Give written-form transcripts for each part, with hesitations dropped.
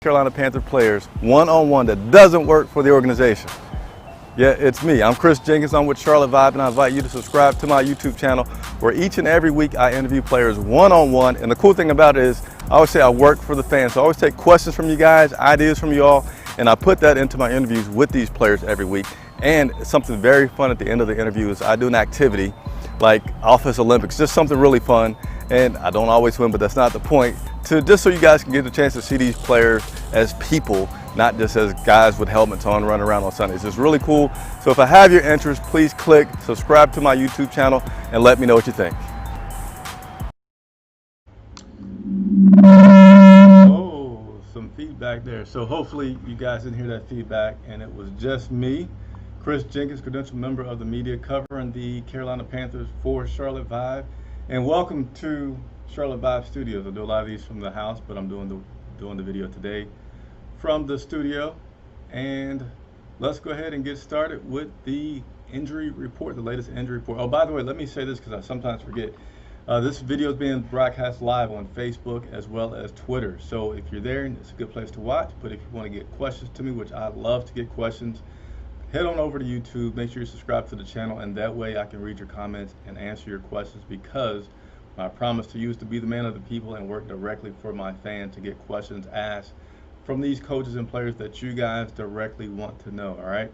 Carolina Panther players one-on-one that doesn't work for the organization. Yeah, it's me. I'm Chris Jenkins. I'm with Charlotte Vibe, and I invite you to subscribe to my YouTube channel where each and every week I interview players one-on-one. And the cool thing about it is I always say I work for the fans. So I always take questions from you guys, ideas from you all, and I put that into my interviews with these players every week. And something very fun at the end of the interview is I do an activity like Office Olympics, just something really fun. And I don't always win, but that's not the point. Just so you guys can get a chance to see these players as people, not just as guys with helmets on running around on Sundays. It's really cool. So if I have your interest, please click subscribe to my YouTube channel and let me know what you think. Oh, some feedback there. So hopefully you guys didn't hear that feedback, and it was just me, Chris Jenkins, credentialed member of the media covering the Carolina Panthers for Charlotte Vibe. And welcome to Charlotte Vibe Studios. I do a lot of these from the house, but I'm doing the video today from the studio. And let's go ahead and get started with the injury report, the latest injury report. Oh, by the way, let me say this because I sometimes forget. This video is being broadcast live on Facebook as well as Twitter. So if you're there, it's a good place to watch. But if you want to get questions to me, which I love to get questions, head on over to YouTube, make sure you subscribe to the channel, and that way I can read your comments and answer your questions, because my promise to you is to be the man of the people and work directly for my fans to get questions asked from these coaches and players that you guys directly want to know, all right?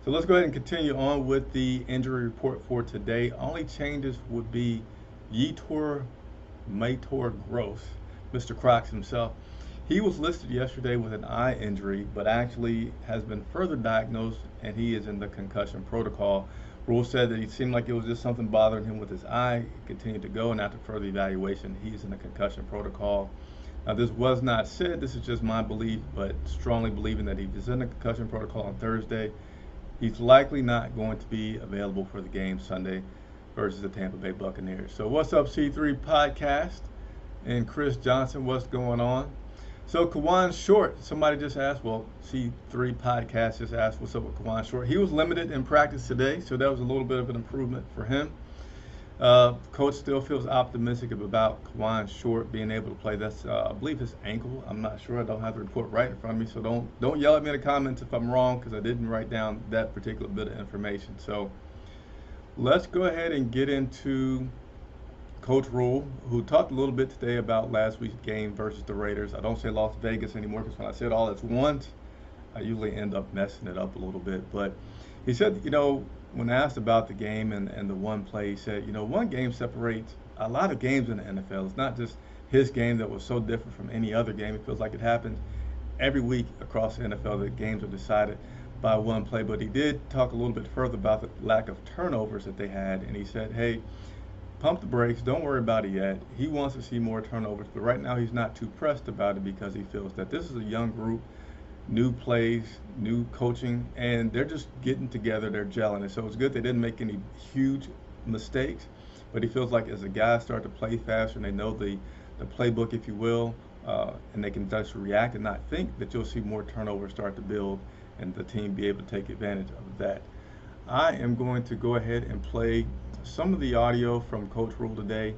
So let's go ahead and continue on with the injury report for today. Only changes would be Yetur Mator Gross, Mr. Crocs himself. He was listed yesterday with an eye injury, but actually has been further diagnosed, and he is in the concussion protocol. Rule said that he seemed like it was just something bothering him with his eye. He continued to go, and after further evaluation, he's in the concussion protocol. Now, this was not said. This is just my belief, but strongly believing that he was in the concussion protocol on Thursday. He's likely not going to be available for the game Sunday versus the Tampa Bay Buccaneers. So what's up, C3 Podcast? And Chris Johnson, what's going on? So Kawan Short, somebody just asked, well, C3 Podcast just asked what's up with Kawan Short. He was limited in practice today, so that was a little bit of an improvement for him. Coach still feels optimistic about Kawan Short being able to play. That's, I believe, his ankle. I'm not sure. I don't have the report right in front of me, so don't yell at me in the comments if I'm wrong, because I didn't write down that particular bit of information. So let's go ahead and get into Coach Rule, who talked a little bit today about last week's game versus the Raiders. I don't say Las Vegas anymore, because when I say it all at once, I usually end up messing it up a little bit. But he said, when asked about the game and the one play, he said, one game separates a lot of games in the NFL. It's not just his game that was so different from any other game. It feels like it happens every week across the NFL that games are decided by one play. But he did talk a little bit further about the lack of turnovers that they had, and he said, hey, pump the brakes, don't worry about it yet. He wants to see more turnovers, but right now he's not too pressed about it, because he feels that this is a young group, new plays, new coaching, and they're just getting together, they're gelling. And so it's good they didn't make any huge mistakes, but he feels like as the guys start to play faster and they know the playbook, if you will, and they can just react and not think, that you'll see more turnovers start to build and the team be able to take advantage of that. I am going to go ahead and play some of the audio from Coach Rule today.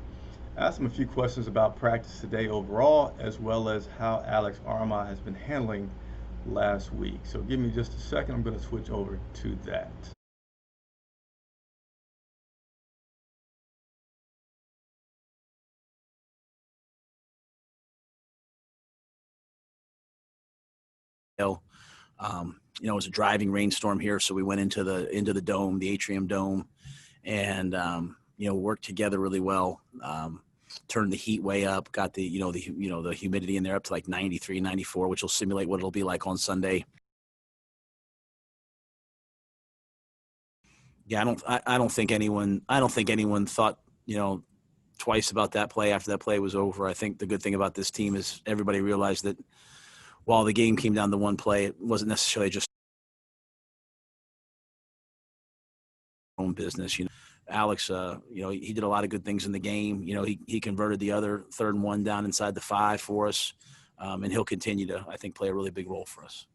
Ask him a few questions about practice today overall, as well as how Alex Armah has been handling last week. So give me just a second. I'm going to switch over to that. It was a driving rainstorm here, so we went into the dome, the Atrium Dome, and worked together really well. Turned the heat way up, got the humidity in there up to like 93, 94, which will simulate what it'll be like on Sunday. Yeah, I don't think anyone thought twice about that play after that play was over. I think the good thing about this team is everybody realized that while the game came down to one play, it wasn't necessarily just own business. Alex, he did a lot of good things in the game. He converted the other 3rd and 1 down inside the 5 for us, and he'll continue to, I think, play a really big role for us.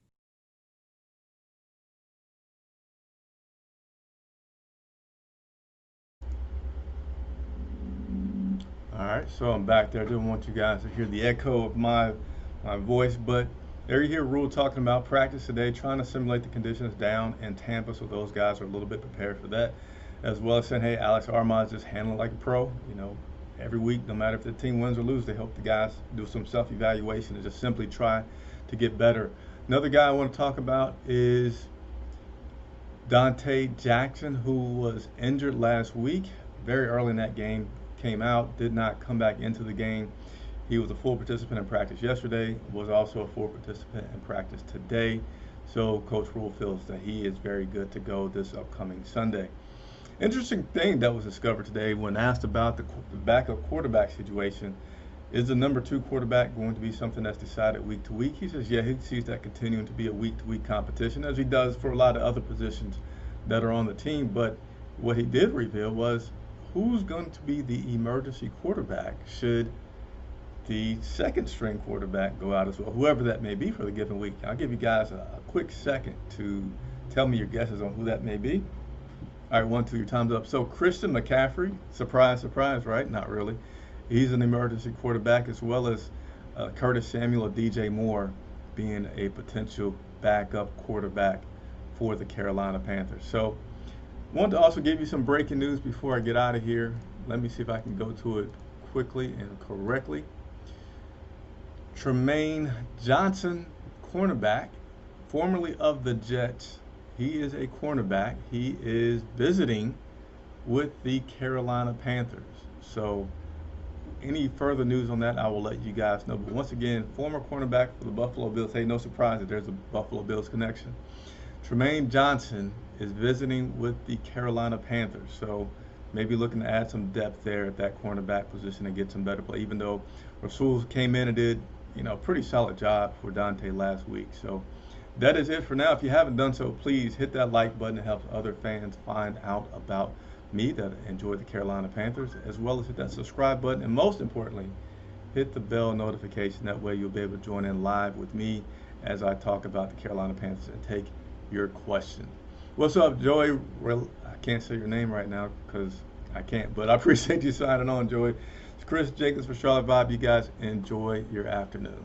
All right, so I'm back there. I didn't want you guys to hear the echo of my voice, but There you hear Rule talking about practice today, trying to simulate the conditions down in Tampa, so those guys are a little bit prepared for that, as well as saying, hey, Alex Armand's just handling like a pro. Every week, no matter if the team wins or loses, they hope the guys do some self-evaluation and just simply try to get better. Another guy I want to talk about is Dante Jackson, who was injured last week. Very early in that game, came out, did not come back into the game. He was a full participant in practice yesterday, was also a full participant in practice today. So Coach Rule feels that he is very good to go this upcoming Sunday. Interesting thing that was discovered today when asked about the backup quarterback situation. Is the number 2 quarterback going to be something that's decided week to week? He says, yeah, he sees that continuing to be a week-to-week competition, as he does for a lot of other positions that are on the team. But what he did reveal was who's going to be the emergency quarterback should the second string quarterback go out as well, whoever that may be for the given week. I'll give you guys a quick second to tell me your guesses on who that may be. All right, 1, 2, your time's up. So Christian McCaffrey, surprise, surprise, right? Not really. He's an emergency quarterback, as well as Curtis Samuel or DJ Moore being a potential backup quarterback for the Carolina Panthers. So I wanted to also give you some breaking news before I get out of here. Let me see if I can go to it quickly and correctly. Tremaine Johnson, cornerback, formerly of the Jets. He is a cornerback. He is visiting with the Carolina Panthers. So any further news on that, I will let you guys know. But once again, former cornerback for the Buffalo Bills. Hey, no surprise that there's a Buffalo Bills connection. Tremaine Johnson is visiting with the Carolina Panthers. So maybe looking to add some depth there at that cornerback position and get some better play, even though Rasul came in and did pretty solid job for Dante last week. So that is it for now. If you haven't done so, please hit that like button. It helps other fans find out about me that enjoy the Carolina Panthers, as well as hit that subscribe button. And most importantly, hit the bell notification. That way you'll be able to join in live with me as I talk about the Carolina Panthers and take your question. What's up, Joey? I can't say your name right now because I can't, but I appreciate you signing on, Joey. It's Chris Jenkins for Charlotte Vibe. You guys enjoy your afternoon.